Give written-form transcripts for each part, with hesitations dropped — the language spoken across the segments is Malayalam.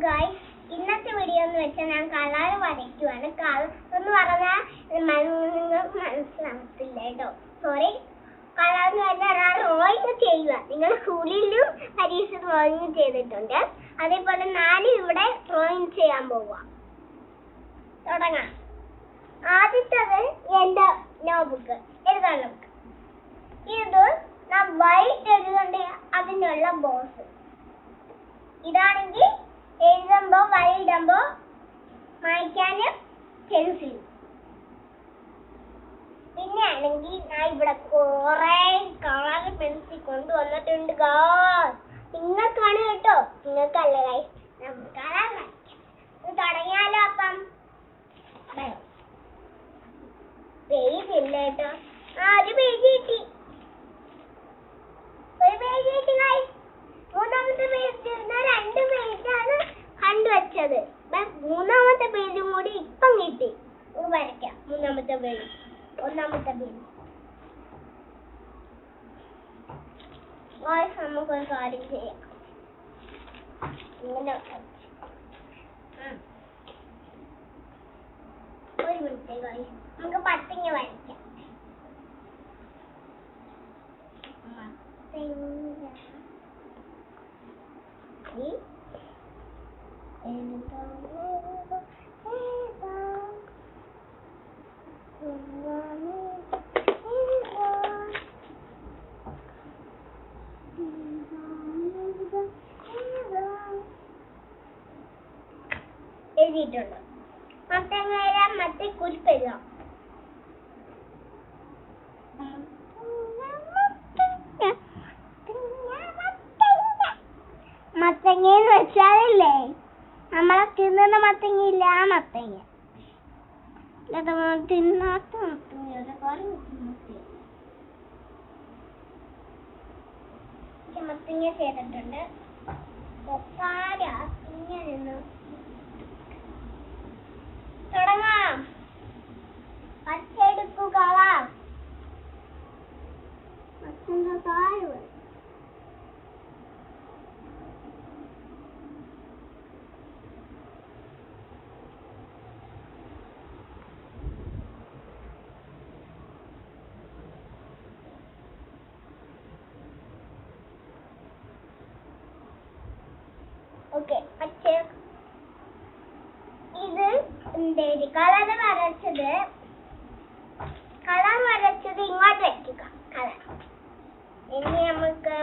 ഗൈസ്, ഇന്നത്തെ വീഡിയോ എന്ന് വെച്ചാൽ ഞാൻ കളർ വരയ്ക്കുവാണ്. കളർ എന്ന് പറഞ്ഞാൽ നിങ്ങൾക്ക് മനസ്സിലാകത്തില്ല കേട്ടോ, സോറി. കളർ എന്ന് പറഞ്ഞാൽ ഡ്രോയിങ് ചെയ്യുക. നിങ്ങൾ സ്കൂളിലും പരീക്ഷ ഡ്രോയിങ് ചെയ്തിട്ടുണ്ട്, അതേപോലെ ഞാൻ ഇവിടെ ഡ്രോയിങ് ചെയ്യാൻ പോവുക. തുടങ്ങാം. ആദ്യത്തത് എൻ്റെ നോട്ട്ബുക്ക്, എഴുതാൻ ബുക്ക്. ഇത് ഞാൻ വൈറ്റ് എഴുതേണ്ട അതിനുള്ള ബോക്സ്. ഇതാണെങ്കിൽ എഴുതുമ്പോ വരയിടുമ്പോ മായ്ക്കാനും പെൻസിൽ. പിന്നെ ആണെങ്കിൽ ഞാൻ ഇവിടെ കുറെ കളർ പെൻസിൽ കൊണ്ടുവന്നിട്ടുണ്ട്. നിങ്ങൾക്കാണ് കേട്ടോ, നിങ്ങൾക്കല്ല ഗൈസ്. കളർ തുടങ്ങിയാലോ? അപ്പം പേജ് ഇല്ല കേട്ടോ. ഒരു പേജ് കിട്ടി, ഒരു പേജ് കിട്ടി ഗൈസ്. മൂന്നാമത്തെ പേജ് രണ്ട് പേജാണ് കണ്ടുവച്ചത്. മൂന്നാമത്തെ പേജും കൂടി ഇപ്പം കിട്ടി. വരയ്ക്കാം. മൂന്നാമത്തെ പേജ്, ഒന്നാമത്തെ പേജ്. നമുക്കൊരു കാര്യം ചെയ്യാം. ഇങ്ങനെ ഒരു മിനിറ്റ് ഗൈസ്, നമുക്ക് പത്തിങ്ങ വരയ്ക്കാം. എഴുതിയിട്ടുണ്ട്. മറ്റേ കുരിപ്പ് എഴുതാം. മത്തങ്ങന്ന് വെച്ചാലല്ലേ നമ്മളെ തിന്നുന്ന മത്തങ്ങയില്ല, ആ മത്തങ്ങ. തിന്നാത്ത മത്തങ്ങ ചെയ്തിട്ടുണ്ട്. തുടങ്ങാം. പച്ചെടുക്കുക. മത്തങ്ങ താഴെ ഓക്കെ. ഇത് കളർ വരച്ചത് ഇങ്ങോട്ട് വയ്ക്കുക. കളർ ഇനി നമുക്ക്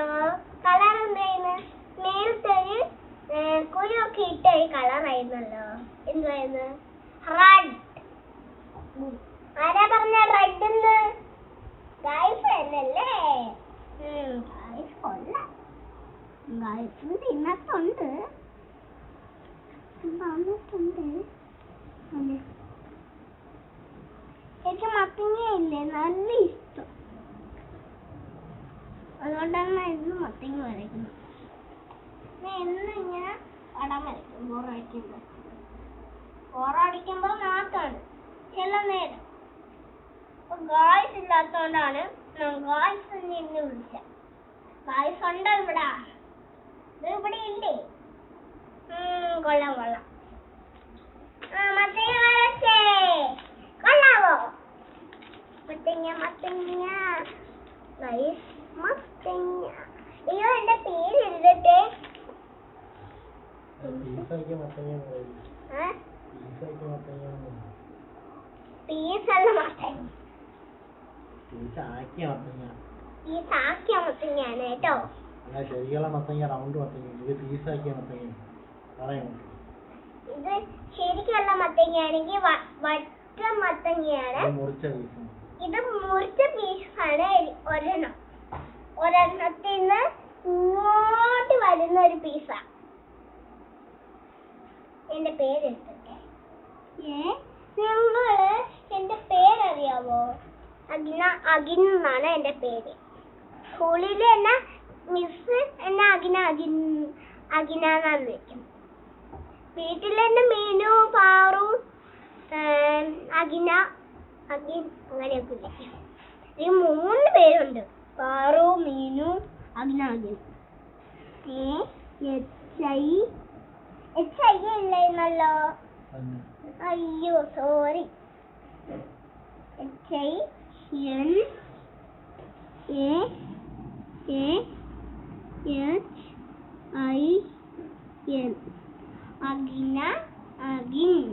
കളർ എന്തായിരുന്നു? നേരത്തെ കുരുവൊക്കെ ഇട്ട കളർ ആയിരുന്നല്ലോ. എന്തായിരുന്നു? റെഡ്. ആരാ പറഞ്ഞ റെഡ് എന്ന്? ഗൈസ് എന്നല്ലേ? ഗൈസ് കൊള്ളാം. ഗൈസിന് തിന്നത്തുണ്ട്, വന്നിട്ടുണ്ട്. എനിക്ക് മത്തങ്ങയില്ലേ നല്ല ഇഷ്ടം, അതുകൊണ്ടാണ് ഇന്ന് മത്തങ്ങ വരയ്ക്കുന്നത്. എന്നും ഇങ്ങനെ പടം വരയ്ക്കും ബോറടിക്കുമ്പോ മാത്രമാണ് ചില നേരം. ഗായ്സ് ഇല്ലാത്തോണ്ടാണ് ഞാൻ ഗായ്സ് നിന്ന് വിളിച്ചത്. ഗായ്സ് ഉണ്ടോ ഇവിടെ? ഇവിടെ ഇല്ലേ? കൊള്ളാം. മത്തങ്ങ വരച്ചേ, കൊള്ളാവോ? മത്തങ്ങ ഗൈസ്, മത്തങ്ങ. അയ്യോ, എന്റെ പേര് എഴുതട്ടെ. പീസല്ല മത്തങ്ങ, പീസാക്കിയ മത്തങ്ങയാണ് കേട്ടോ. ശരിക്കുള്ള മത്തങ്ങ റൗണ്ട് മത്തങ്ങ, ഇത് പീസാക്കിയ മത്തങ്ങ. ഇത് ശരിക്കുള്ള മത്തങ്ങയാണെങ്കിൽ വട്ട മത്തങ്ങയാണ്. ഇത് മുറിച്ച പീസാണ്. ഒരെണ്ണത്തിൽ നിന്ന് ഇങ്ങോട്ട് വരുന്ന ഒരു പീസാ. എന്റെ പേര് എടുത്തിട്ടെ. നിങ്ങള് എന്റെ പേരറിയാവോ? അഖിൻ എന്നാണ് എന്റെ പേര്. സ്കൂളിൽ എന്നെ മിസ് എന്നെ അഖിനാന്ന് വിളിക്കും. വീട്ടിൽ എന്നെ മീനു, പാറു, അഖിൻ അങ്ങനെയൊക്കെ വിളിക്കും. ഈ 3 പേരുണ്ട്. പാറു, മീനു, അഖിൻ. ഇല്ലായിരുന്നല്ലോ. അയ്യോ സോറി. അഗിന അഗിൻ.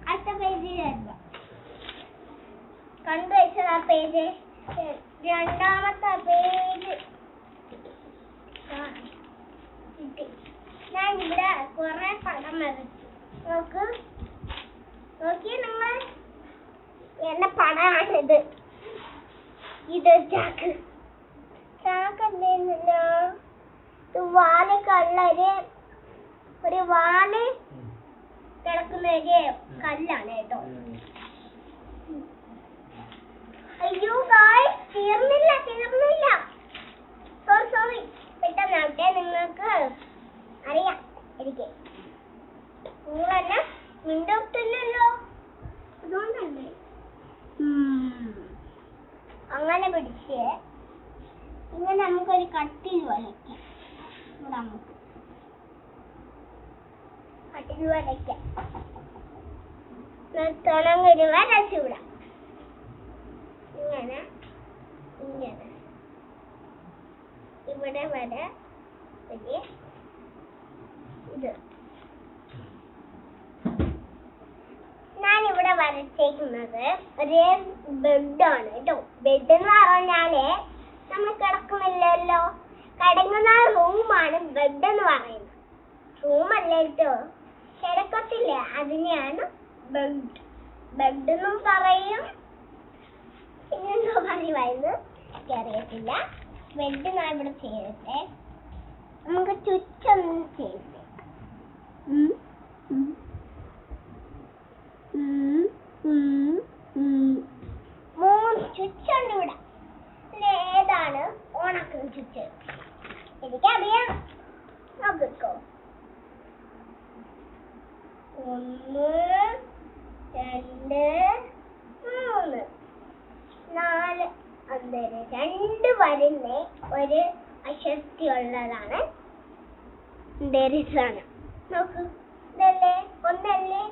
അടുത്ത പേജിലായിരുന്നു കണ്ടുവച്ചത്. ആ പേജ് രണ്ടാമത്തെ പേജ്. ഞാൻ ഇവിടെ കുറെ പടം വരച്ചു. നോക്കി നിങ്ങൾ എന്റെ പടമാണിത്. ഇത് ചാക്കല്ലോ. വാല് കള്ളര് ഒരു വാല് കിടക്കുന്ന ഒരു കല്ലാണ് കേട്ടോ. അയ്യോ ഗായ്സ് തീർന്നില്ല. സോറി പെട്ടെന്നാട്ടെ. നിങ്ങൾക്ക് അറിയാം എനിക്ക് നിങ്ങളെന്നെ മിണ്ടത്തില്ലല്ലോ. അതുകൊണ്ടല്ലേ അങ്ങനെ പിടിച്ച് ഇങ്ങനെ നമുക്കൊരു കട്ടിൽ വരയ്ക്കാം. നമുക്ക് കട്ടിൽ വരയ്ക്കാം. നിർത്തണമെങ്കിൽ വരച്ചുവിടാം. ഇങ്ങനെ ഇവിടെ വരെ ഇത് ഞാനിവിടെ വരച്ചേക്കുന്നത് ഒരു ബെഡാണ് കേട്ടോ. ബെഡ് എന്ന് പറഞ്ഞാല് നമ്മൾ കിടക്കുന്നില്ലല്ലോ, കിടങ്ങുന്ന റൂമാണ് ബെഡ് എന്ന് പറയുന്നത്. റൂമല്ല കേട്ടോ, കിടക്കത്തില്ല, അതിനെയാണ് ബെഡ് എന്നും പറയും. പിന്നെന്തോ പറയുമായിരുന്നു എനിക്കറിയത്തില്ല. ബെഡ് ഞാൻ ഇവിടെ ചെയ്യട്ടെ. നമുക്ക് ചുറ്റൊന്നും ചെയ്യട്ടെ. മൂന്ന് ചുറ്റുണ്ട് ഇവിടെ. ഏതാണ് ഓണക്കുന്ന ചുറ്റ്? എനിക്കറിയാം. നോക്കിക്കോ. 1 2 3 4 അന്തരം 2 വരുന്ന ഒരു അശക്തിയുള്ളതാണ് ദരിദ്രാണ്. നോക്ക്, ഇതല്ലേ ഒന്നല്ലേ?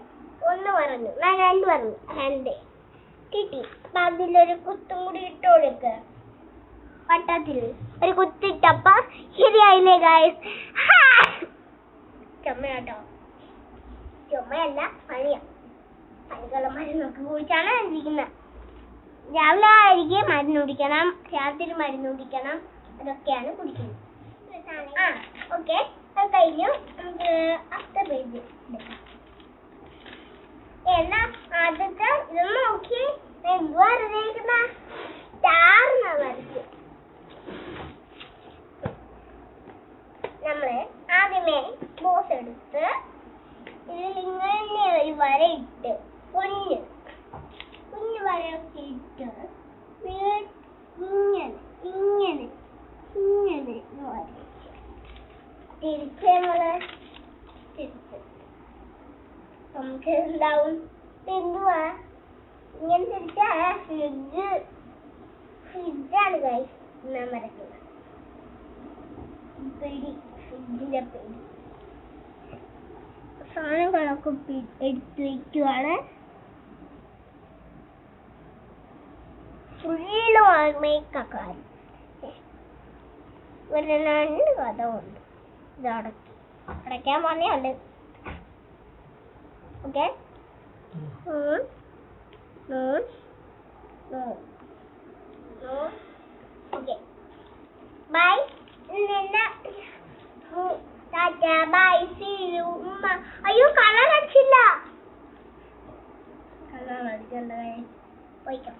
1 പറഞ്ഞു, ഞാൻ 2 പറഞ്ഞു. 2 കിട്ടി. അപ്പൊ അതിലൊരു കുത്തും കൂടി ഇട്ട് കൊടുക്ക. വട്ടത്തിൽ ഒരു കുത്തിട്ടപ്പ ശരിയായില്ലേ ഗായ്സ്? ചുമയാട്ടോ. ചുമയല്ല, പനിയാ. പനിക്കുള്ള മരുന്നൊക്കെ കുടിച്ചാണ് ഇരിക്കുന്നത്. രാവിലെ ആയിരിക്കും മരുന്ന് കുടിക്കണം, രാത്രി മരുന്ന് കുടിക്കണം, അതൊക്കെയാണ് കുടിക്കുന്നത്. ഓക്കെ, അത് കഴിഞ്ഞു. നമുക്ക് അടുത്ത പേജ് എടുക്കാം. എന്നാ ആദ്യത്തെ ഇതൊന്ന് നോക്കി. എന്തുവാ അറിയിക്കുന്ന സ്റ്റാറിനാ വരച്ചു. നമ്മള് ആദ്യമേ ബോസ് എടുത്ത് ഇതിൽ ഇങ്ങനെ ഒരു വര ഇട്ട് കുഞ്ഞു വരയൊക്കെ ഇട്ട് ഇങ്ങനെ തിരിച്ച് നമ്മള് തിരിച്ച് നമുക്ക് എന്താവും? എന്തുവാ ഇങ്ങനെ തിരിച്ചാ ഫ്രിഡ്ജാണ് ഗൈസ് ഞാൻ വരയ്ക്കുന്നത്. ഫ്രിഡ്ജിന്റെ പേര് സാധനങ്ങളൊക്കെ എടുത്ത് വയ്ക്കുവാണ്. ഫുള്ള് മേക്കക്കാരി. ഒരു 2 കഥ ഉണ്ട്. ഇത് അടയ്ക്കാൻ പറഞ്ഞുണ്ട്. Okay, okay, bye. Bye, see you. അയ്യോ കളർ അടിച്ചില്ല. കളർ അടിക്കണ്ടേ? പോയിക്കാം.